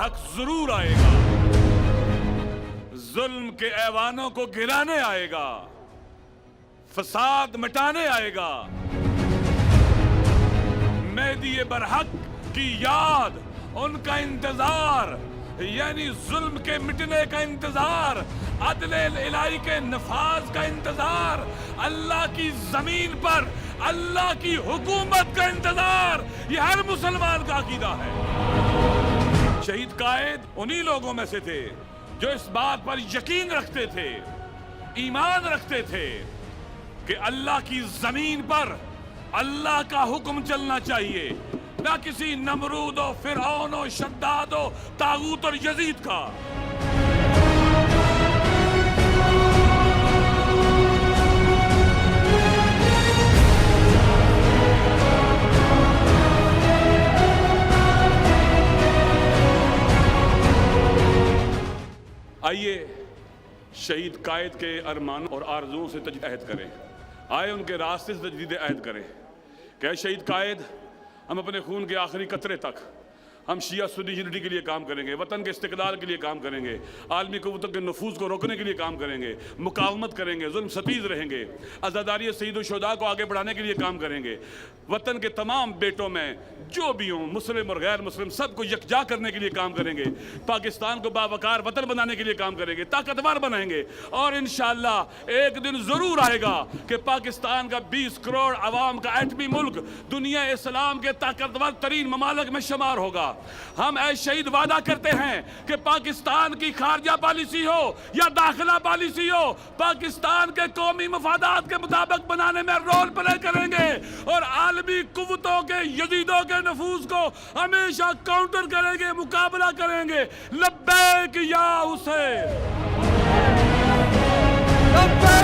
हक जरूर आएगा, जुल्म के ऐवानों को गिराने आएगा, फसाद मिटाने आएगा। मेहदी बरहक की याद, उनका इंतजार, यानी जुल्म के मिटने का इंतजार, अदले इलाही के नफाज का इंतजार, अल्लाह की जमीन पर अल्लाह की हुकूमत का इंतजार, ये हर मुसलमान का अकीदा है। शहीद कायद उन्हीं लोगों में से थे जो इस बात पर यकीन रखते थे, ईमान रखते थे कि अल्लाह की जमीन पर अल्लाह का हुक्म चलना चाहिए, ना किसी नमरूद और फिरौन और शद्दाद और तागूत और यजीद का। आइए शहीद कायद के अरमान और आरज़ुओं से तजदीद अहद करें, आए उनके रास्ते से तजदीद अहद करें। क्या शहीद कायद, हम अपने खून के आखिरी कतरे तक हम शिया सुन्नी यूनिटी के लिए काम करेंगे, वतन के इस्तिक़लाल के लिए काम करेंगे, आलमी क़ुव्वतों के नफूज़ को रोकने के लिए काम करेंगे, मुकावमत करेंगे, जुल्म सतीज़ रहेंगे, आज़ादारी शहीद व शुहदा को आगे बढ़ाने के लिए काम करेंगे, वतन के तमाम बेटों में जो भी हों, मुस्लिम और गैर मुस्लिम, सबको यकजा करने के लिए काम करेंगे, पाकिस्तान को बावकार वतन बनाने के लिए काम करेंगे, ताकतवर बनाएंगे। और इंशाअल्लाह एक दिन ज़रूर आएगा कि पाकिस्तान का 20 करोड़ आवाम का एटमी मुल्क दुनिया इस्लाम के ताकतवर तरीन ममालिक में शुमार होगा। हम ऐ शहीद वादा करते हैं कि पाकिस्तान की खारजा पॉलिसी हो या दाखिला पॉलिसी हो, पाकिस्तान के कौमी मफादात के मुताबिक बनाने में रोल प्ले करेंगे और आलमी कुव्वतों के यजीदों के नफूज को हमेशा काउंटर करेंगे, मुकाबला करेंगे। लब्बैक या हुसैन, लब्बैक।